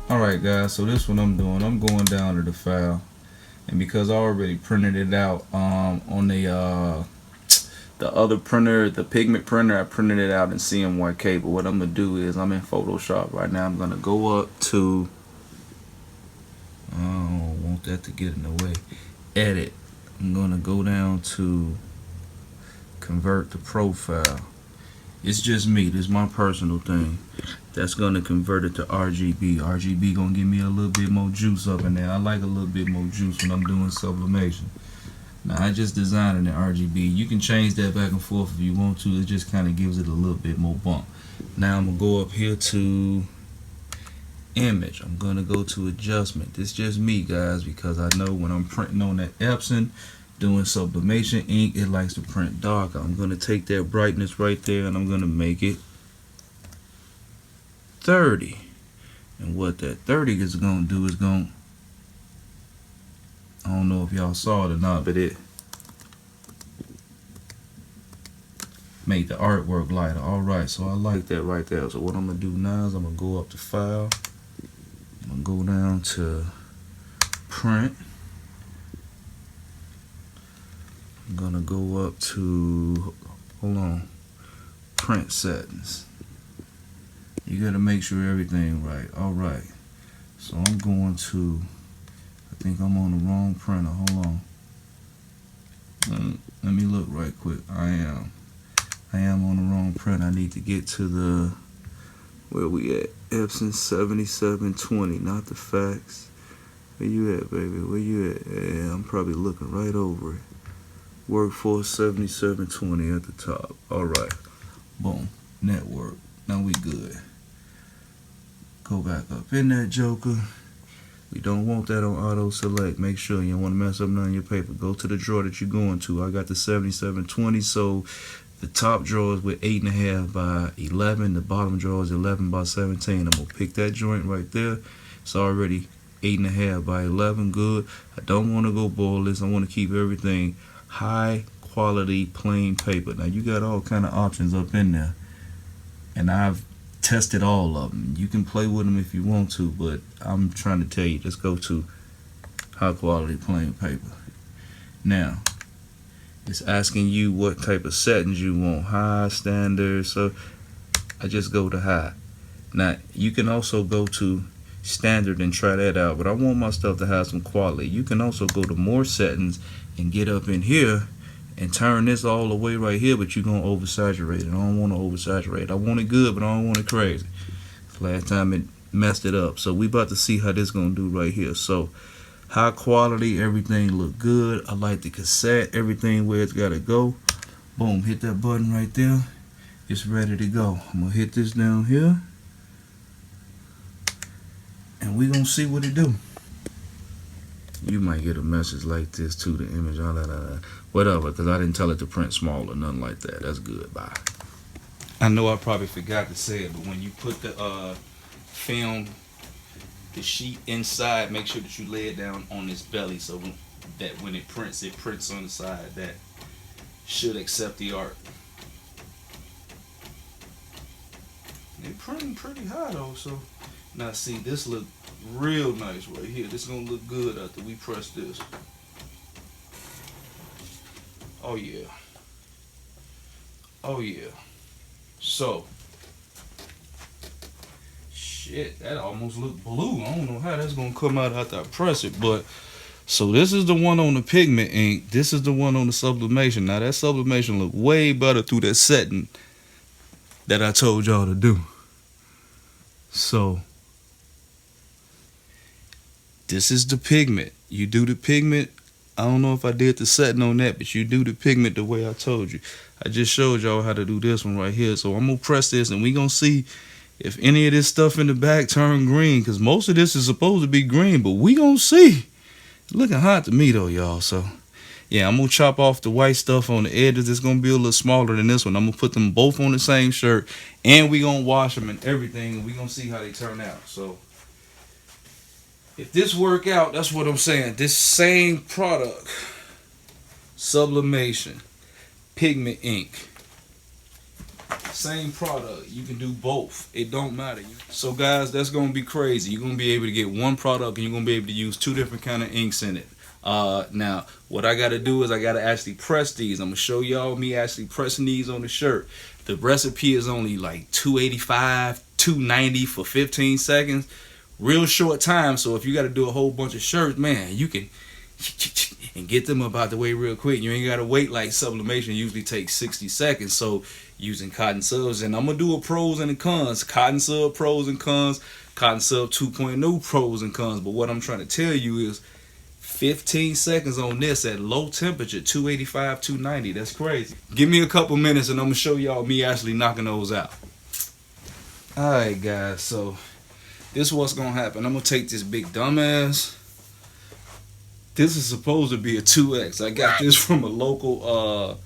Alright guys, so this what I'm doing. I'm going down to the file, and because I already printed it out on the other printer, the pigment printer, I printed it out in CMYK. But what I'm gonna do is I'm in Photoshop right now. I'm gonna go up to, I don't want that to get in the way, edit. I'm gonna go down to convert to profile. It's just me. This is my personal thing. That's gonna convert it to RGB. RGB gonna give me a little bit more juice up in there. I like a little bit more juice when I'm doing sublimation. Now I just designed it in RGB. You can change that back and forth if you want to. It just kind of gives it a little bit more bump. Now I'm gonna go up here to image. I'm gonna go to adjustment. This is just me, guys, because I know when I'm printing on that Epson, doing sublimation ink, it likes to print darker. I'm gonna take that brightness right there and I'm gonna make it 30. And what that 30 is gonna do is gonna, I don't know if y'all saw it or not, but it made the artwork lighter. Alright, so I like that right there. So what I'm gonna do now is I'm gonna go up to file. I'm gonna go down to print. I'm gonna go up to, hold on, print settings. You gotta make sure everything right. Alright, so I'm going to, I think I'm on the wrong printer. Hold on. Let me look right quick. I am on the wrong print. I need to get to the, where we at? Epson 7720, not the fax. Where you at, baby? Where you at? Yeah, I'm probably looking right over it. Workforce 7720 at the top. Alright. Boom. Network. Now we good. Go back up in that joker. We don't want that on auto select. Make sure you don't want to mess up none of your paper. Go to the drawer that you're going to. I got the 7720, so the top drawer is with 8.5 by 11. The bottom drawer is 11 by 17. I'm gonna pick that joint right there. It's already 8.5 by 11. Good. I don't want to go borderless. I want to keep everything high quality plain paper. Now you got all kind of options up in there, and I've tested all of them. You can play with them if you want to, but I'm trying to tell you, just go to high quality plain paper. Now it's asking you what type of settings you want, high, standard, so I just go to high. Now you can also go to standard and try that out, but I want my stuff to have some quality. You can also go to more settings and get up in here and turn this all the way right here, but you're gonna oversaturate it. I don't want to oversaturate. I want it good, but I don't want it crazy. Last time it messed it up, so we about to see how this gonna do right here. So high quality, everything look good. I like the cassette, everything where it's gotta go. Boom, hit that button right there. It's ready to go. I'm gonna hit this down here, and we gonna see what it do. You might get a message like this to the image, whatever, because I didn't tell it to print small or nothing like that. That's good. Bye. I know I probably forgot to say it, but when you put the film, the sheet inside, make sure that you lay it down on this belly so that when it prints on the side. That should accept the art. It's printing pretty high though, so now see, this look real nice right here. This gonna look good after we press this. Oh yeah. Oh yeah. So shit, that almost looked blue. I don't know how that's gonna come out after I press it, but so this is the one on the pigment ink. This is the one on the sublimation. Now that sublimation look way better through that setting that I told y'all to do. So this is the pigment. You do the pigment. I don't know if I did the setting on that, but you do the pigment the way I told you. I just showed y'all how to do this one right here. So I'm gonna press this and we gonna see if any of this stuff in the back turn green, because most of this is supposed to be green, but we gonna see. It's looking hot to me though, y'all. So yeah, I'm gonna chop off the white stuff on the edges. It's gonna be a little smaller than this one. I'm gonna put them both on the same shirt, and we gonna wash them and everything, and we gonna see how they turn out. So if this work out, that's what I'm saying. This same product, sublimation, pigment ink, Same product. You can do both. It don't matter. So guys, that's gonna be crazy. You're gonna be able to get one product and you're gonna be able to use two different kind of inks in it. Now what I gotta do is I gotta actually press these. I'm gonna show y'all me actually pressing these on the shirt. The recipe is only like 285, 290 for 15 seconds. Real short time. So if you gotta do a whole bunch of shirts, man, you can and get them up out the way real quick. You ain't gotta wait like sublimation usually takes 60 seconds. So using CottonSubs, and I'm gonna do a pros and the cons. CottonSubs pros and cons, CottonSubs 2.0 pros and cons. But what I'm trying to tell you is 15 seconds on this at low temperature, 285, 290. That's crazy. Give me a couple minutes and I'm gonna show y'all me actually knocking those out. Alright guys, so this is what's gonna happen. I'm gonna take this big dumbass. This is supposed to be a 2X. I got this from a local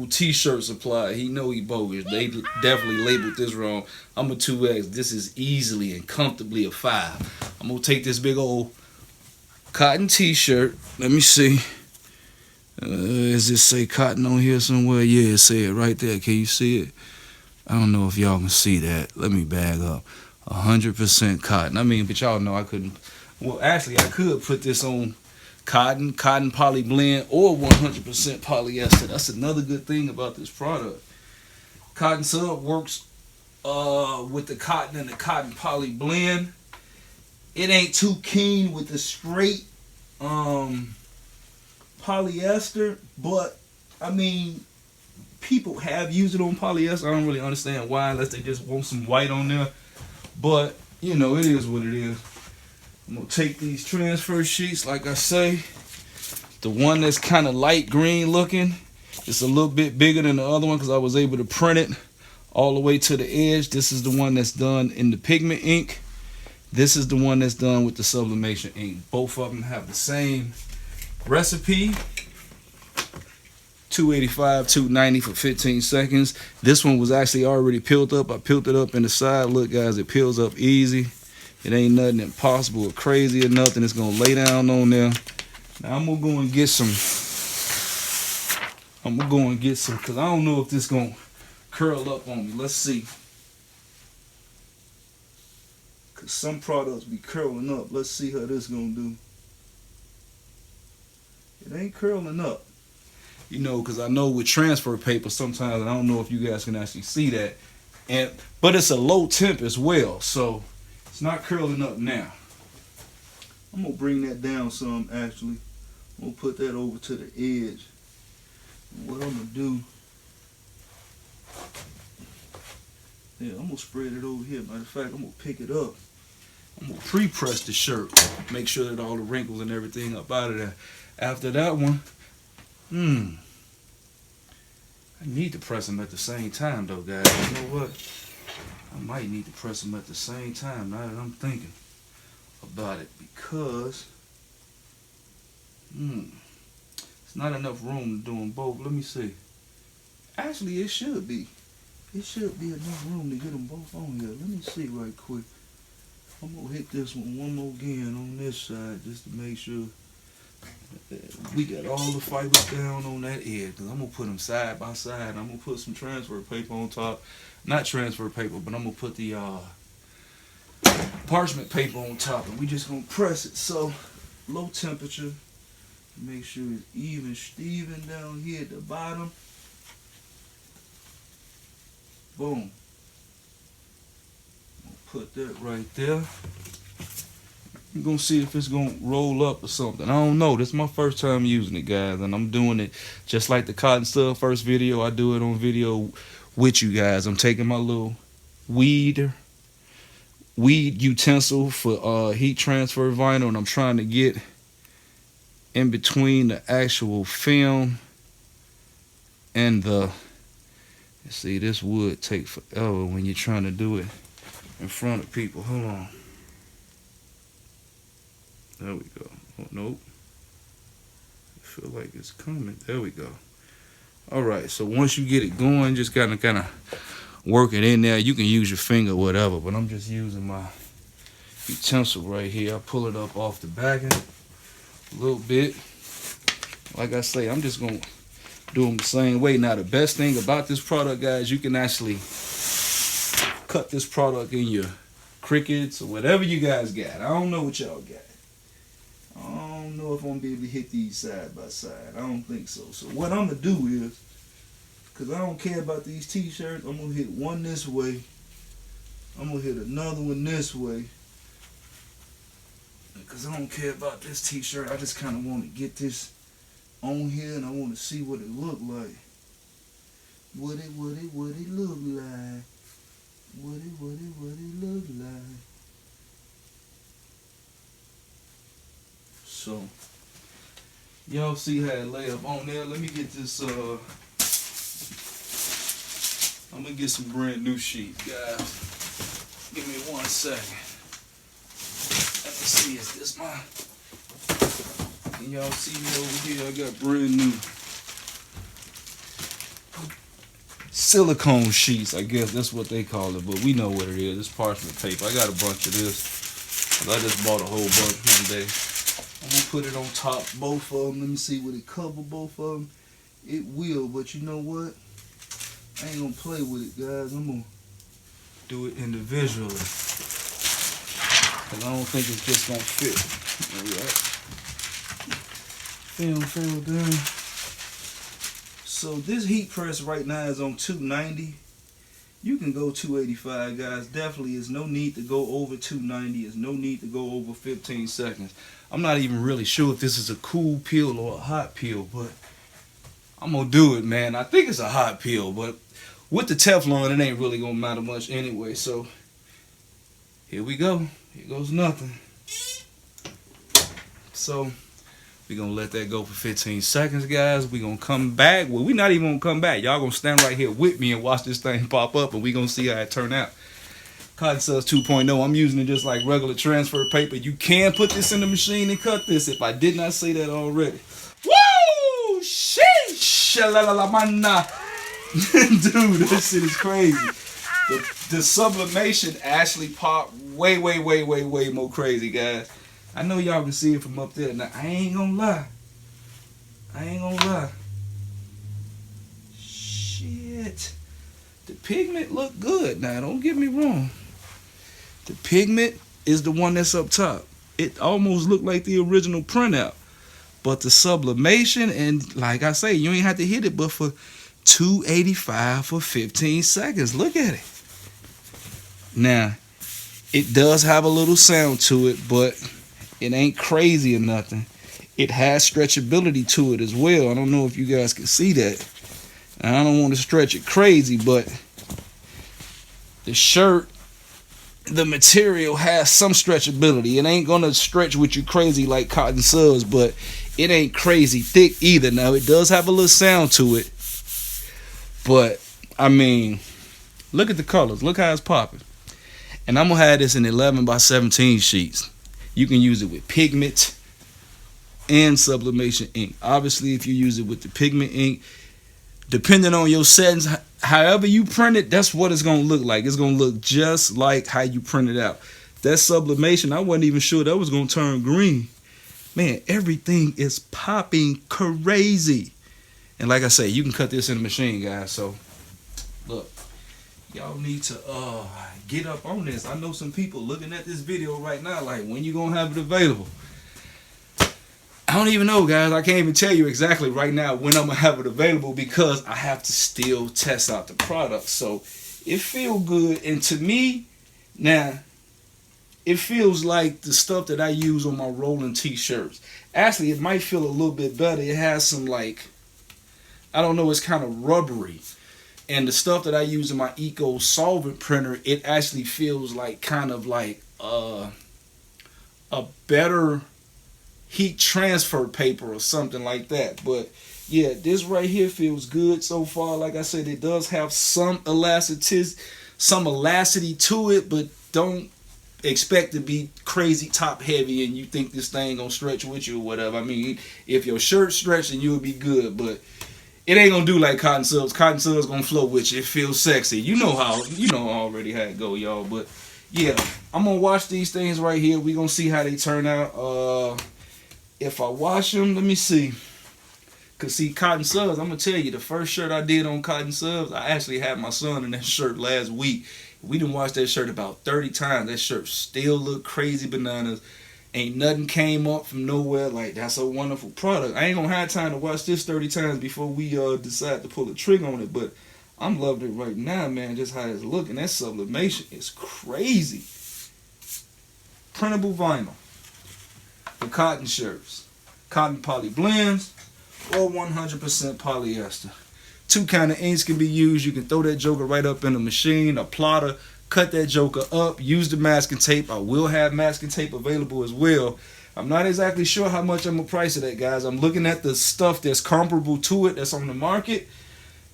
t-shirt supplier. He know he bogus. They definitely labeled this wrong. I'm a 2X. This is easily and comfortably a 5. I'm gonna take this big old cotton t-shirt. Let me see. Does it say cotton on here somewhere? Yeah, it say it right there. Can you see it? I don't know if y'all can see that. Let me bag up. 100% cotton. I mean, but y'all know I couldn't. Well, actually, I could put this on cotton poly blend, or 100% polyester. That's another good thing about this product. CottonSubs works with the cotton and the cotton poly blend. It ain't too keen with the straight polyester, but I mean, people have used it on polyester. I don't really understand why, unless they just want some white on there. But you know, it is what it is. I'm gonna take these transfer sheets, like I say. The one that's kind of light green looking, it's a little bit bigger than the other one because I was able to print it all the way to the edge. This is the one that's done in the pigment ink. This is the one that's done with the sublimation ink. Both of them have the same recipe. 285, 290 for 15 seconds. This one was actually already peeled up. I peeled it up in the side. Look guys, it peels up easy. It ain't nothing impossible or crazy or nothing. It's gonna lay down on there. Now I'm gonna go and get some. Cause I don't know if this gonna curl up on me. Let's see. Cause some products be curling up. Let's see how this gonna do. It ain't curling up. You know, cause I know with transfer paper sometimes, and I don't know if you guys can actually see that. But it's a low temp as well, so it's not curling up now. I'm gonna bring that down some actually. I'm gonna put that over to the edge. And what I'm gonna do, yeah, I'm gonna spread it over here. Matter of fact, I'm gonna pick it up. I'm gonna pre-press the shirt. Make sure that all the wrinkles and everything up out of there. After that one, I need to press them at the same time though, guys. You know what? I might need to press them at the same time now that I'm thinking about it, because it's not enough room to do them both. Let me see. Actually, it should be. It should be enough room to get them both on here. Let me see right quick. I'm gonna hit this one more again on this side just to make sure we got all the fibers down on that edge. Cause I'm gonna put them side by side. I'm gonna put some transfer paper on top. Not transfer paper, but I'm gonna put the parchment paper on top, and we just gonna press it. So low temperature. Make sure it's even Steven down here at the bottom. Boom. Put that right there. I'm gonna see if it's gonna roll up or something. I don't know. This is my first time using it, guys, and I'm doing it just like the CottonSubs first video. I do it on video with you guys. I'm taking my little weed utensil for heat transfer vinyl, and I'm trying to get in between the actual film and the. See, this would take forever when you're trying to do it in front of people. Hold on. There we go. Oh, nope. I feel like it's coming. There we go. All right. So once you get it going, just kind of work it in there. You can use your finger, whatever. But I'm just using my utensil right here. I pull it up off the back end a little bit. Like I say, I'm just gonna do them the same way. Now the best thing about this product, guys, you can actually cut this product in your crickets or whatever you guys got. I don't know what y'all got. I don't know if I'm gonna be able to hit these side by side. I don't think so. So what I'm gonna do is, because I don't care about these t-shirts, I'm gonna hit one this way. I'm gonna hit another one this way. Because I don't care about this t-shirt. I just kind of want to get this on here and I want to see what it look like. What it look like. What it look like. So, y'all see how it lay up on there. Let me get this, I'm going to get some brand new sheets, guys. Give me 1 second. Let me see, is this my... Can y'all see me over here? I got brand new silicone sheets. I guess that's what they call it, but we know what it is. It's parchment paper. I got a bunch of this. I just bought a whole bunch one day. I'm going to put it on top, both of them. Let me see, will it cover both of them? It will, but you know what? I ain't going to play with it, guys. I'm going to do it individually. Because I don't think it's just going to fit. Alright. Film fell down. So this heat press right now is on 290. You can go 285, guys. Definitely is no need to go over 290. There's no need to go over 15 seconds. I'm not even really sure if this is a cool peel or a hot peel, but I'm going to do it, man. I think it's a hot peel, but with the Teflon, it ain't really going to matter much anyway. So here we go. Here goes nothing. So we're going to let that go for 15 seconds, guys. We're going to come back. Well, we're not even going to come back. Y'all going to stand right here with me and watch this thing pop up, and we're going to see how it turn out. CottonSubs 2.0. I'm using it just like regular transfer paper. You can put this in the machine and cut this if I did not say that already. Woo! Sheesh! Dude, this shit is crazy. The sublimation actually popped way more crazy, guys. I know y'all can see it from up there. Now, I ain't gonna lie. Shit. The pigment look good. Now, don't get me wrong. The pigment is the one that's up top. It almost looked like the original printout. But the sublimation, and like I say, you ain't have to hit it but for 285 for 15 seconds. Look at it. Now, it does have a little sound to it, but it ain't crazy or nothing. It has stretchability to it as well. I don't know if you guys can see that. And I don't want to stretch it crazy, but the shirt, the material has some stretchability. It ain't gonna stretch with you crazy like CottonSubs, but it ain't crazy thick either. Now, it does have a little sound to it, but I mean, look at the colors. Look how it's popping. And I'm gonna have this in 11 by 17 sheets. You can use it with pigment and sublimation ink. Obviously, if you use it with the pigment ink, depending on your settings, however you print it, that's what it's gonna look like. It's gonna look just like how you print it out. That sublimation, I wasn't even sure that was gonna turn green. Man, everything is popping crazy. And like I say, you can cut this in the machine, guys. So look, y'all need to get up on this. I know some people looking at this video right now like, when you gonna have it available? I don't even know, guys. I can't even tell you exactly right now when I'm gonna have it available, because I have to still test out the product. So it feels good, and to me now, it feels like the stuff that I use on my Roland t-shirts. Actually, it might feel a little bit better. It has some, like, I don't know, it's kind of rubbery. And the stuff that I use in my Eco solvent printer, it actually feels like kind of like a better heat transfer paper or something like that. But yeah, this right here feels good so far. Like I said, it does have some elasticity to it, but don't expect to be crazy top heavy and you think this thing gonna stretch with you or whatever. I mean, if your shirt's stretching, you'll be good, but it ain't gonna do like CottonSubs. CottonSubs gonna flow with you. It feels sexy. You know already how it go, y'all. But yeah, I'm gonna wash these things right here. We gonna see how they turn out. If I wash them, let me see. Cause see, CottonSubs, I'm gonna tell you, the first shirt I did on CottonSubs, I actually had my son in that shirt last week. We done watched that shirt about 30 times. That shirt still look crazy bananas. Ain't nothing came up from nowhere. Like, that's a wonderful product. I ain't gonna have time to watch this 30 times before we decide to pull the trigger on it. But I'm loving it right now, man. Just how it's looking. That sublimation is crazy. Printable vinyl for cotton shirts. Cotton poly blends or 100% polyester. Two kind of inks can be used. You can throw that joker right up in a machine, a plotter, cut that joker up, use the masking tape. I will have masking tape available as well. I'm not exactly sure how much I'm going to price it at, guys. I'm looking at the stuff that's comparable to it that's on the market,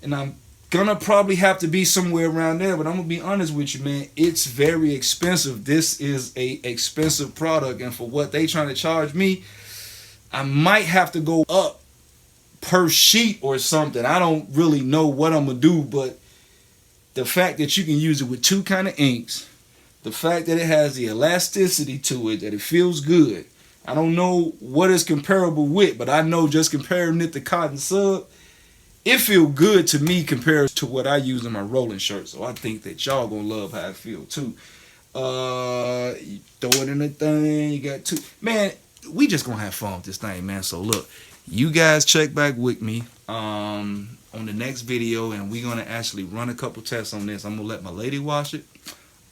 and I'm going to probably have to be somewhere around there, but I'm going to be honest with you, man. It's very expensive. This is a expensive product, and for what they trying to charge me, I might have to go up per sheet or something. I don't really know what I'm going to do, but the fact that you can use it with two kind of inks, the fact that it has the elasticity to it, that it feels good. I don't know what it's comparable with, but I know just comparing it to CottonSub, it feels good to me compared to what I use in my Roland shirt. So I think that y'all gonna love how it feel too. You throw it in the thing, you got two. Man, we just gonna have fun with this thing, man. So look, you guys check back with me on the next video, and we're gonna actually run a couple tests on this. I'm gonna let my lady wash it.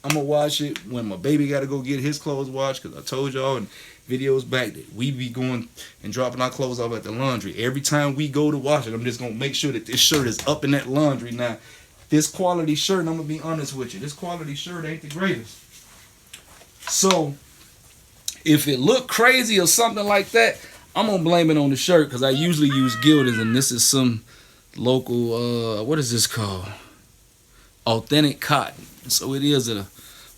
I'm gonna wash it when my baby gotta go get his clothes washed, because I told y'all in videos back that we be going and dropping our clothes off at the laundry. Every time we go to wash it, I'm just gonna make sure that this shirt is up in that laundry. Now, this quality shirt, and I'm gonna be honest with you, this quality shirt ain't the greatest. So if it look crazy or something like that, I'm gonna blame it on the shirt, because I usually use Gilders, and this is some local what is this called, authentic cotton. So it is a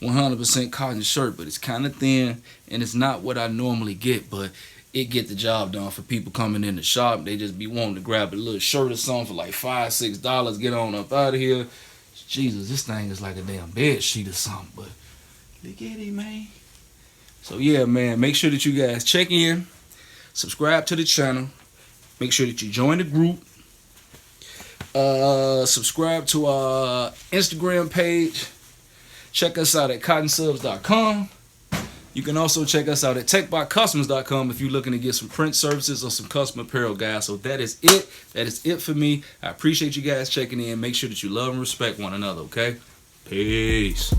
100% cotton shirt, but it's kind of thin, and it's not what I normally get, but it get the job done for people coming in the shop. They just be wanting to grab a little shirt or something for like $5-6, get on up out of here. Jesus, this thing is like a damn bed sheet or something, but look at it, man. So yeah, man, make sure that you guys check in, subscribe to the channel, make sure that you join the group, subscribe to our Instagram page. Check us out at CottonSubs.com. You can also check us out at TechbotCustoms.com if you're looking to get some print services or some custom apparel, guys. So that is it. That is it for me. I appreciate you guys checking in. Make sure that you love and respect one another, okay? Peace.